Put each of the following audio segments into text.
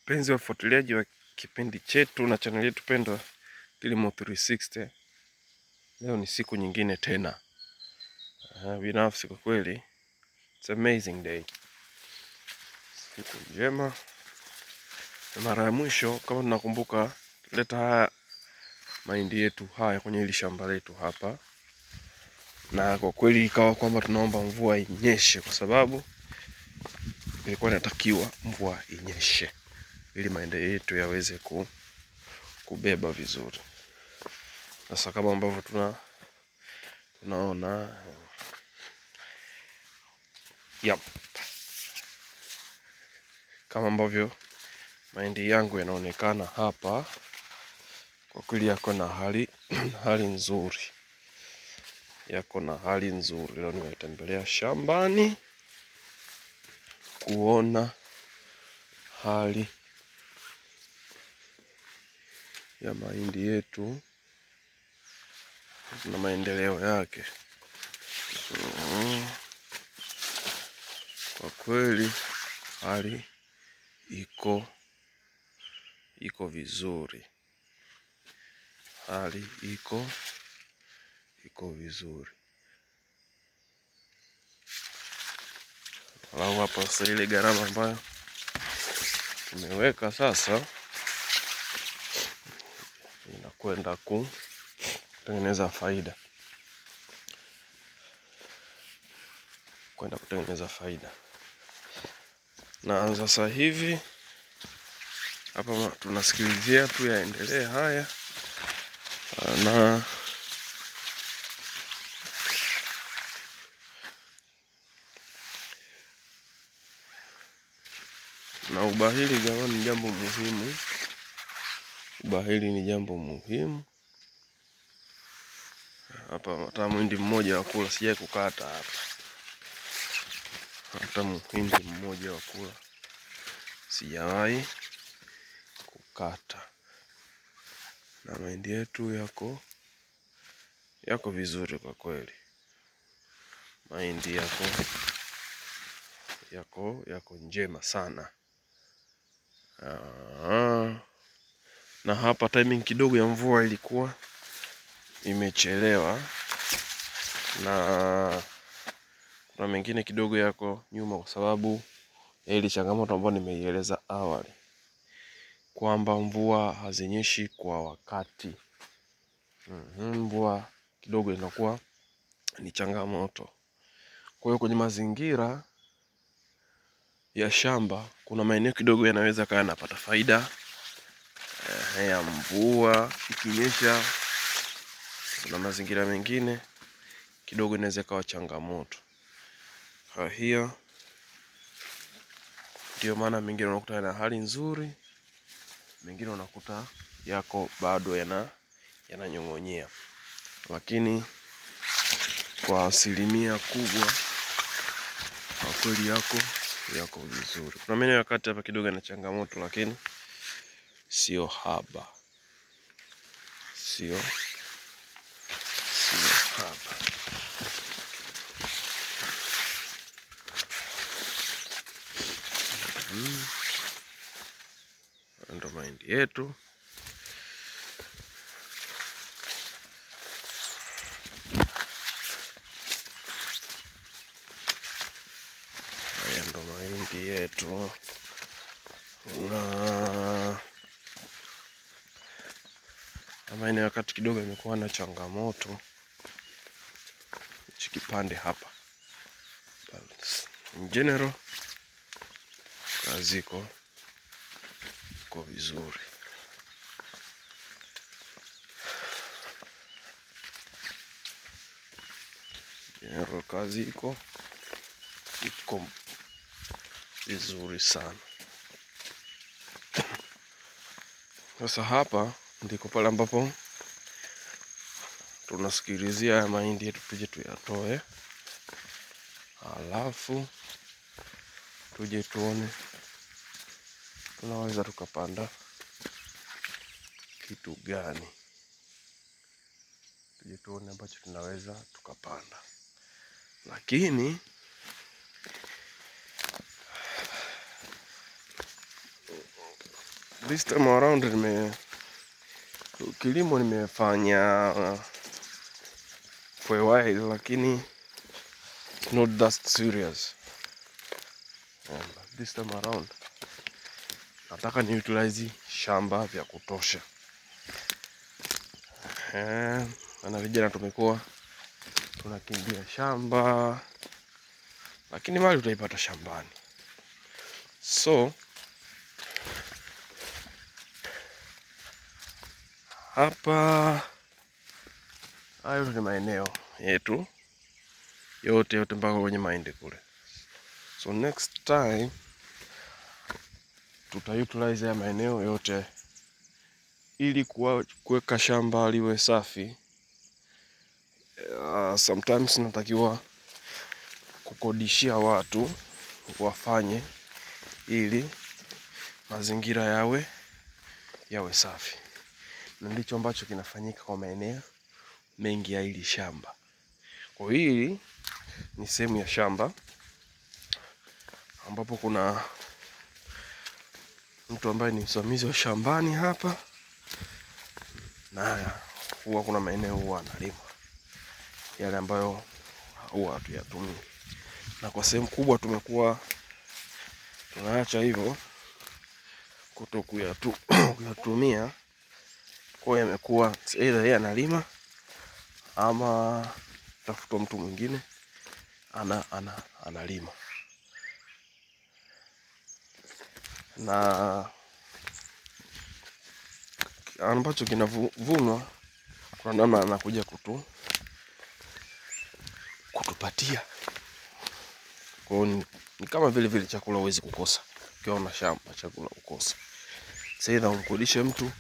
Wapenzi wafuatiliaji wa kipindi chetu na channel yetu pendwa Kilimo 360. Leo ni siku nyingine tena. Binafsi kwa kweli, it's amazing day. Siku njema. Mara ya mwisho kama tunakumbuka, tuleta haya mahindi yetu haya kwenye hili shamba letu hapa. Na kwa kweli ikawa kwamba tunaomba mvua inyeshe kwa sababu ilikuwa inatakiwa mvua inyeshe ili mahindi yetu yaweze kubeba vizuri. Sasa kama ambavyo tunaona kama ambavyo mahindi yangu yanaonekana hapa, kwa kweli yako na hali nzuri, yako na hali nzuri. Leo nimetembelea shambani kuona hali ya mahindi yetu na maendeleo yake. Kwa kweli hali iko vizuri, hali iko vizuri. Au hapa sasa ile gharama ambayo tumeweka sasa inakwenda kutengeneza faida, na sasa hivi hapa tunasikilizia tu yaendelee haya, na ubahili jamani ni jambo muhimu. Ubahili ni jambo muhimu. Hapa hata mwindi mmoja wa kula sijai kukata hapa. Hata mwindi mmoja wa kula sijawahi kukata. Na mahindi yetu yako vizuri kwa kweli. Mahindi yako njema sana. Na hapa timing kidogo ya mvua ilikuwa imechelewa, na kuna mengine kidogo yako nyuma kwa sababu ya ile changamoto ambayo nimeieleza awali kwamba mvua hazinyeshi kwa wakati. Mvua kidogo inakuwa ni changamoto. Kwa hiyo kwenye mazingira ya shamba kuna maeneo kidogo yanaweza kaa yanapata faida ya mvua ikinyesha. Kuna mazingira mengine kidogo inaweza kawa changamoto. Kwa hiyo ndio maana mengine unakuta na hali nzuri, mengine unakuta yako bado yananyong'onyea, lakini kwa asilimia kubwa kwa kweli yako vizuri. Kuna maeneo wakati hapa kidogo na changamoto, lakini sio haba, sio haba. Ndo mahindi yetu. Haya ndo mahindi yetu. Na maeneo wakati kidogo imekuwa na changamoto, hichi kipande hapa. In general kazi iko vizuri. Kazi iko vizuri sana. Sasa hapa ndiko pale ambapo tunasikilizia mahindi yetu tuje tuyatoe, halafu tuje tuone tunaweza tukapanda kitu gani. Tuje tuone ambacho tunaweza tukapanda, lakini This time around kilimo nimefanya for a while, lakini not that serious. This time around nataka ni utilize shamba vya kutosha. Na vijana tumekuwa tunakimbia shamba, lakini mali utaipata shambani. So hapa hayo ni maeneo yetu yote mpaka kwenye mahindi kule. So next time tutayutilize ya maeneo yote ili kuweka shamba liwe safi. Sometimes natakiwa kukodishia watu wafanye ili mazingira yawe safi, na ndicho ambacho kinafanyika kwa maeneo mengi ya hili shamba. Kwa hili ni sehemu ya shamba ambapo kuna mtu ambaye ni msimamizi wa shambani hapa, na huwa kuna maeneo huwa analima yale ambayo huwa hatuyatumii, na kwa sehemu kubwa tumekuwa tunaacha hivyo kuto kuyatumia. Kwa hiyo yamekuwa either yeye analima ama tafuta mtu mwingine analima, na ambacho kinavunwa kwa namna anakuja kutupatia. Kwa hiyo ni kama vile chakula huwezi kukosa. Ukiwa na shamba chakula ukosa. Sasa umkodishe mtu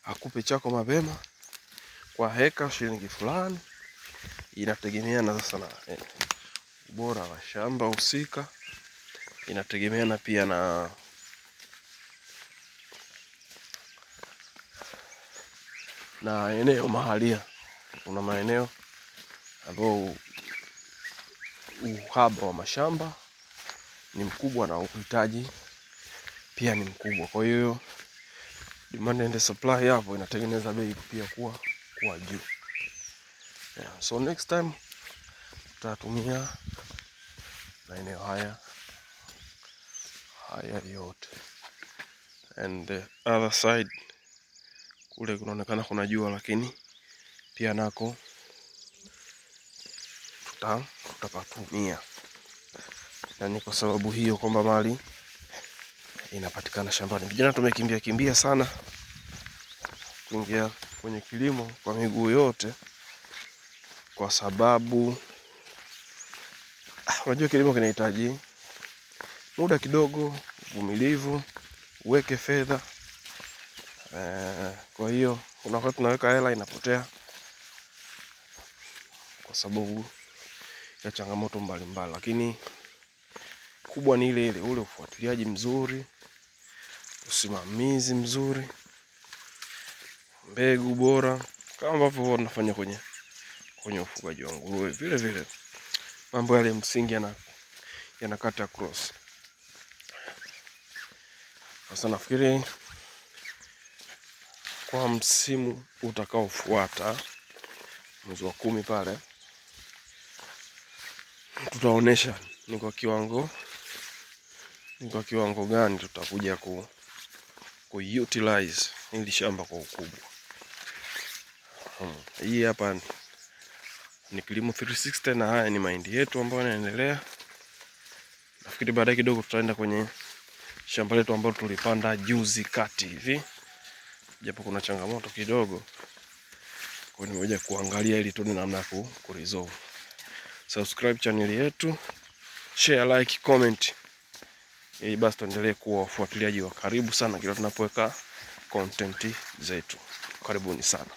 akupe chako mapema kwa heka shilingi fulani, inategemeana sasa na ubora wa shamba husika, inategemeana pia na eneo mahalia. Kuna maeneo ambayo uhaba wa mashamba ni mkubwa na uhitaji pia ni mkubwa. Kwa hiyo demand and supply hapo inatengeneza bei pia kuwa juu. So next time tutatumia maeneo haya yote. And the other side kule kunaonekana kuna jua, lakini pia nako tutapatumia. Na ni kwa sababu hiyo kwamba mali inapatikana shambani. Vijana tumekimbia sana kuingia kwenye kilimo kwa miguu yote, kwa sababu unajua kilimo kinahitaji muda kidogo, uvumilivu, uweke fedha. Kwa hiyo kuna wakati tunaweka hela inapotea kwa sababu ya changamoto mbalimbali, lakini kubwa ni ile ule ufuatiliaji mzuri, usimamizi mzuri, mbegu bora, kama ambavyo wanafanya kwenye ufugaji wa nguruwe. Vile mambo yale msingi yanakata cross. Sasa nafikiri kwa msimu utakaofuata mwezi wa 10 pale, tutaonesha ni kwa kiwango gani tutakuja utilize hili shamba kwa ukubwa. Hii hapa ni Kilimo 360 na haya ni mahindi yetu ambayo yanaendelea. Nafikiri baadaye kidogo tutaenda kwenye shamba letu ambalo tulipanda juzi kati hivi, japo kuna changamoto kidogo. Kwa hiyo nimekuja kuangalia ili tuone namna ya kuresolve. Subscribe channel yetu, share, like, comment, ili basi tuendelee kuwa wafuatiliaji wa karibu sana kila tunapoweka content zetu. Karibuni sana.